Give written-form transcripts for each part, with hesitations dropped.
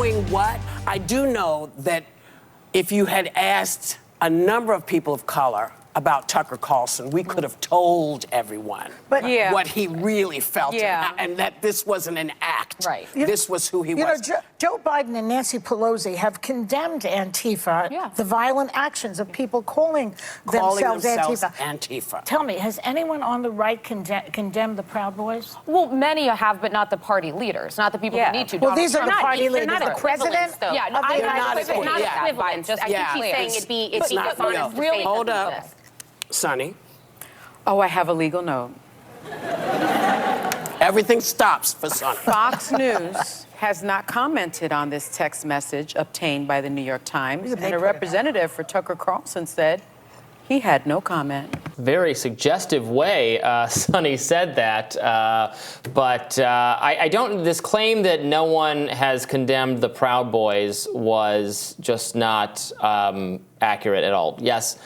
knowing what, I do know that if you had asked a number of people of color about Tucker Carlson, we could have told everyone what he really felt, and that this wasn't an act. Right. This was who he was. Joe Biden and Nancy Pelosi have condemned Antifa, the violent actions of people calling themselves Antifa. Tell me, has anyone on the right condemned the Proud Boys? Well, many have, but not the party leaders, not the people who need to. Well, these are the party leaders. They're not the president. Yeah, not equivalent. Just I think he's saying it's not real. Really, hold up. Sonny. Oh, I have a legal note. Everything stops for Sonny. Fox News has not commented on this text message obtained by the New York Times, and a representative for Tucker Carlson said he had no comment. Very suggestive way Sonny said that, but I don't. This claim that no one has condemned the Proud Boys was just not accurate at all. Yes.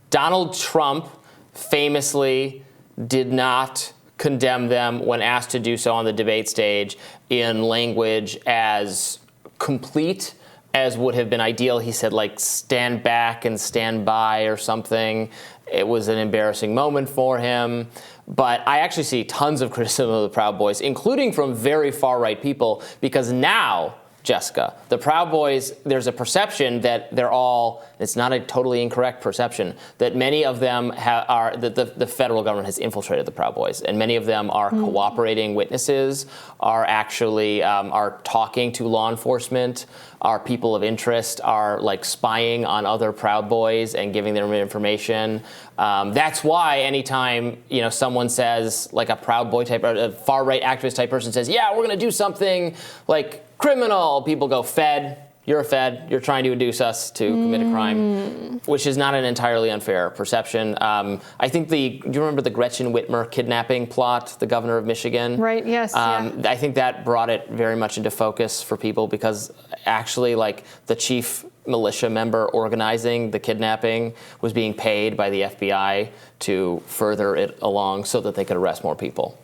Donald Trump famously did not condemn them when asked to do so on the debate stage in language as complete as would have been ideal. He said, like, stand back and stand by or something. It was an embarrassing moment for him. But I actually see tons of criticism of the Proud Boys, including from very far-right people, because now, Jessica, the Proud Boys, there's a perception that they're all, it's not a totally incorrect perception, that many of them that the federal government has infiltrated the Proud Boys, and many of them are cooperating witnesses, are actually are talking to law enforcement, are people of interest, are like spying on other Proud Boys and giving them information. That's why anytime someone says, like a Proud Boy type, or a far-right activist type person says, yeah, we're going to do something like criminal, people go, Fed, you're a Fed, you're trying to induce us to commit a crime, which is not an entirely unfair perception. I think do you remember the Gretchen Whitmer kidnapping plot, the governor of Michigan? Right, yes. I think that brought it very much into focus for people, because actually, like, the chief militia member organizing the kidnapping was being paid by the FBI to further it along so that they could arrest more people.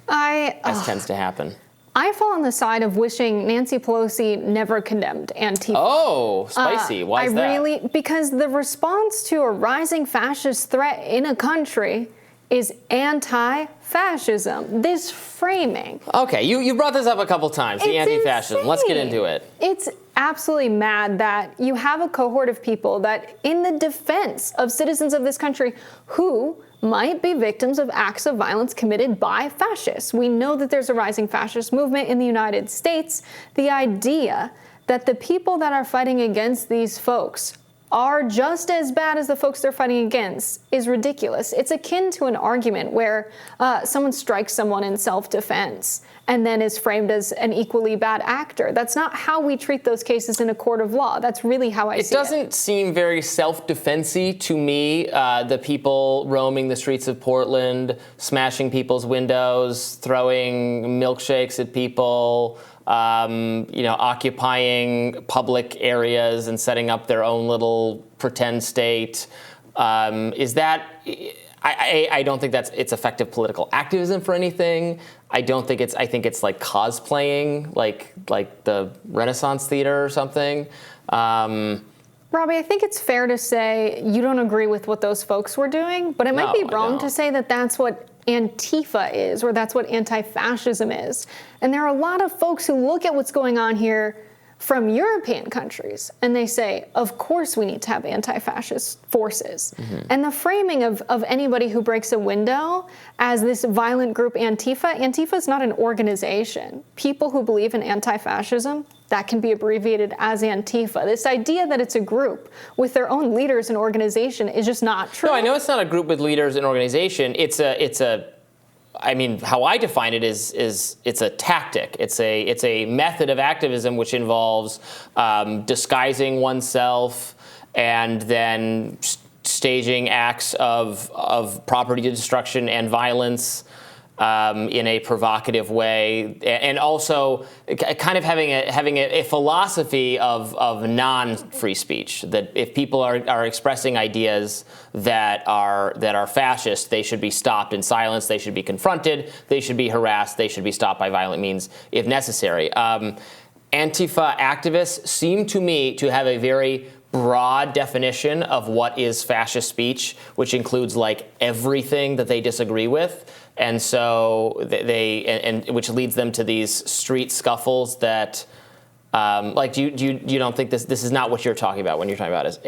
As tends to happen. I fall on the side of wishing Nancy Pelosi never condemned Antifa. Oh, spicy. Why is that? Because the response to a rising fascist threat in a country is anti-fascism. This framing. Okay, you brought this up a couple times, the anti-fascism. Insane. Let's get into it. It's absolutely mad that you have a cohort of people that, in the defense of citizens of this country who might be victims of acts of violence committed by fascists. We know that there's a rising fascist movement in the United States. The idea that the people that are fighting against these folks are just as bad as the folks they're fighting against is ridiculous. It's akin to an argument where someone strikes someone in self-defense and then is framed as an equally bad actor. That's not how we treat those cases in a court of law. That's really how I see it. It doesn't seem very self-defense-y to me, the people roaming the streets of Portland, smashing people's windows, throwing milkshakes at people, occupying public areas and setting up their own little pretend state. Is that... I don't think it's effective political activism for anything. I think it's like cosplaying, like the Renaissance Theater or something. Robby, I think it's fair to say you don't agree with what those folks were doing, but it might be wrong to say that that's what Antifa is, or that's what anti-fascism is. And there are a lot of folks who look at what's going on here from European countries, and they say, of course we need to have anti-fascist forces. And the framing of anybody who breaks a window as this violent group Antifa is not an organization. People who believe in anti-fascism, that can be abbreviated as Antifa. This idea that it's a group with their own leaders and organization is just not true. No, I know it's not a group with leaders and organization. I mean, how I define it is it's a tactic. It's a method of activism which involves disguising oneself and then staging acts of property destruction and violence in a provocative way, and also kind of having a philosophy of non-free speech. That if people are expressing ideas that are fascist, they should be stopped and silenced. They should be confronted. They should be harassed. They should be stopped by violent means if necessary. Antifa activists seem to me to have a very broad definition of what is fascist speech, which includes like everything that they disagree with. And so and which leads them to these street scuffles that, like, you don't think this is not what you're talking about when you're talking about as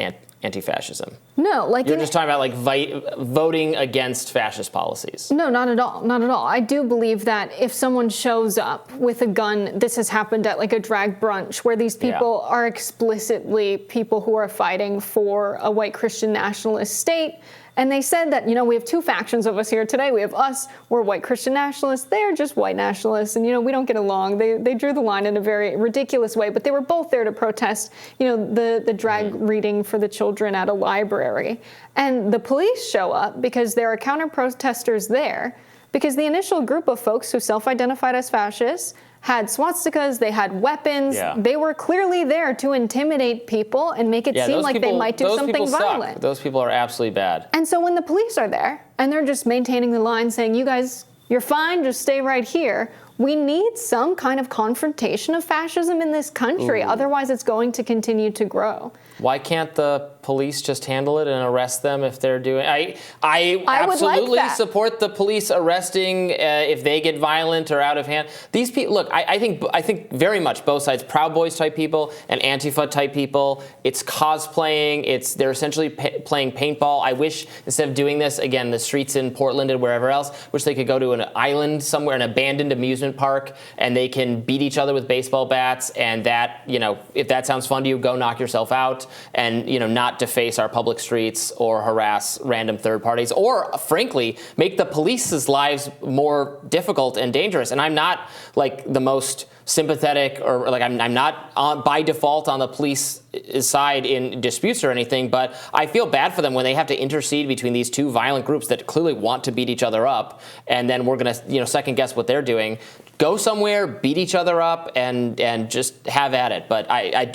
anti-fascism? No, like you're just talking about like voting against fascist policies. No, not at all, not at all. I do believe that if someone shows up with a gun, this has happened at like a drag brunch where these people are explicitly people who are fighting for a white Christian nationalist state. And they said that, you know, we have two factions of us here today. We have us, we're white Christian nationalists. They're just white nationalists. And, you know, we don't get along. They drew the line in a very ridiculous way. But they were both there to protest, you know, the drag reading for the children at a library. And the police show up because there are counter-protesters there, because the initial group of folks who self-identified as fascists had swastikas, they had weapons. Yeah. They were clearly there to intimidate people and make it seem like they might do something violent. Those people are absolutely bad. And so when the police are there and they're just maintaining the line saying, you guys, you're fine, just stay right here, we need some kind of confrontation of fascism in this country. Otherwise, it's going to continue to grow. Why can't the police just handle it and arrest them if they're doing? I absolutely support the police arresting if they get violent or out of hand. These people, look, I think very much both sides, Proud Boys type people and Antifa type people. It's cosplaying. They're essentially playing paintball. I wish instead of doing this again, the streets in Portland and wherever else, wish they could go to an island somewhere, an abandoned amusement park, and they can beat each other with baseball bats. And that, you know, if that sounds fun to you, go knock yourself out. And, you know, not deface our public streets or harass random third parties or, frankly, make the police's lives more difficult and dangerous. And I'm not, like, the most sympathetic or, like, I'm not by default on the police side in disputes or anything, but I feel bad for them when they have to intercede between these two violent groups that clearly want to beat each other up, and then we're going to, you know, second guess what they're doing. Go somewhere, beat each other up, and just have at it. But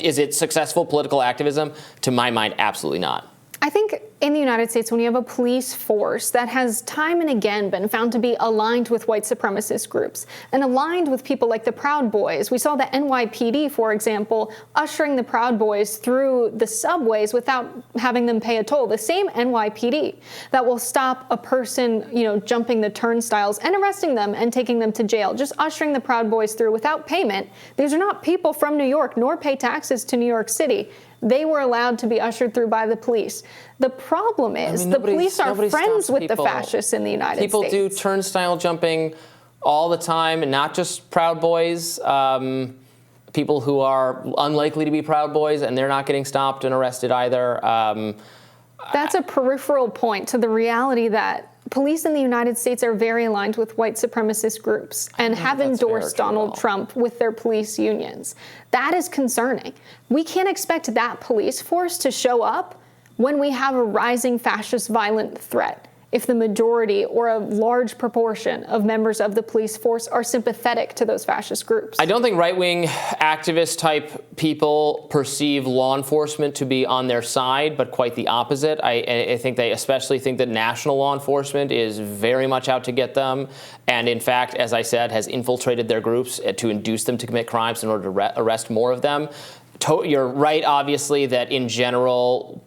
is it successful political activism? To my mind, absolutely not. I think in the United States, when you have a police force that has time and again been found to be aligned with white supremacist groups and aligned with people like the Proud Boys, we saw the NYPD, for example, ushering the Proud Boys through the subways without having them pay a toll. The same NYPD that will stop a person, you know, jumping the turnstiles and arresting them and taking them to jail, just ushering the Proud Boys through without payment. These are not people from New York, nor pay taxes to New York City. They were allowed to be ushered through by the police. The problem is the police are friends with the fascists in the United States. People do turnstile jumping all the time, and not just Proud Boys. People who are unlikely to be Proud Boys, and they're not getting stopped and arrested either. That's a peripheral point to the reality that police in the United States are very aligned with white supremacist groups and have endorsed Donald Trump with their police unions. That is concerning. We can't expect that police force to show up when we have a rising fascist violent threat if the majority or a large proportion of members of the police force are sympathetic to those fascist groups. I don't think right-wing activist type people perceive law enforcement to be on their side, but quite the opposite. I think they especially think that national law enforcement is very much out to get them, and in fact, as I said, has infiltrated their groups to induce them to commit crimes in order to arrest more of them. You're right, obviously, that in general,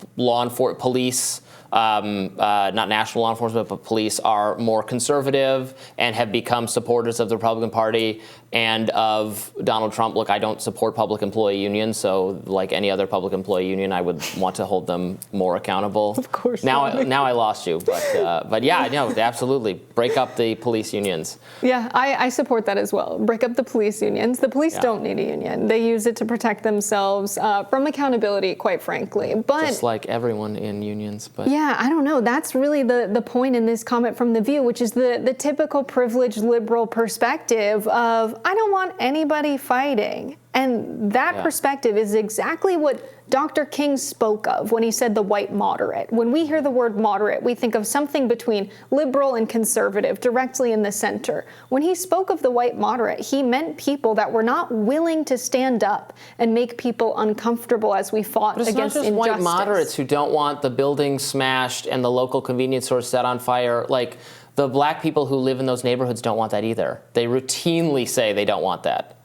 police, not national law enforcement, but police are more conservative and have become supporters of the Republican Party and of Donald Trump. Look, I don't support public employee unions, so like any other public employee union, I would want to hold them more accountable. Of course. Now I lost you, but yeah, no, absolutely. Break up the police unions. Yeah, I support that as well. Break up the police unions. The police don't need a union. They use it to protect themselves from accountability, quite frankly. But just like everyone in unions. But yeah, I don't know. That's really the point in this comment from The View, which is the typical privileged liberal perspective of, I don't want anybody fighting. And that perspective is exactly what Dr. King spoke of when he said the white moderate. When we hear the word moderate, we think of something between liberal and conservative, directly in the center. When he spoke of the white moderate, he meant people that were not willing to stand up and make people uncomfortable as we fought against injustice. It's not just white moderates who don't want the buildings smashed and the local convenience stores set on fire. Like, the black people who live in those neighborhoods don't want that either. They routinely say they don't want that.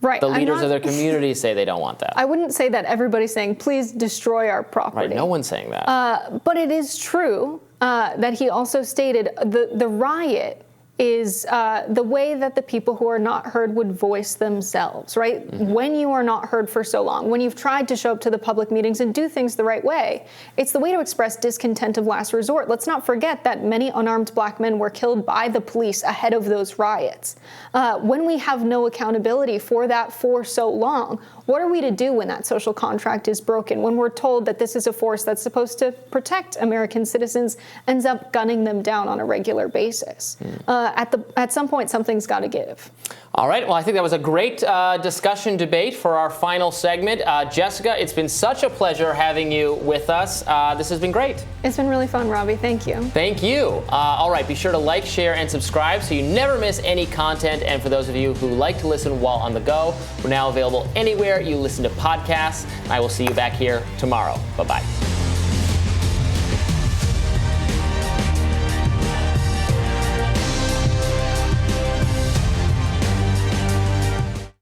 Right. The leaders of their communities say they don't want that. I wouldn't say that everybody's saying, please destroy our property. Right, no one's saying that. But it is true that he also stated the riot is the way that the people who are not heard would voice themselves, right? Mm-hmm. When you are not heard for so long, when you've tried to show up to the public meetings and do things the right way, it's the way to express discontent of last resort. Let's not forget that many unarmed black men were killed by the police ahead of those riots. When we have no accountability for that for so long, what are we to do when that social contract is broken? When we're told that this is a force that's supposed to protect American citizens, ends up gunning them down on a regular basis. At some point, something's got to give. All right. Well, I think that was a great discussion debate for our final segment. Jessica, it's been such a pleasure having you with us. This has been great. It's been really fun, Robby. Thank you. Thank you. All right. Be sure to like, share, and subscribe so you never miss any content. And for those of you who like to listen while on the go, we're now available anywhere you listen to podcasts. I will see you back here tomorrow. Bye-bye.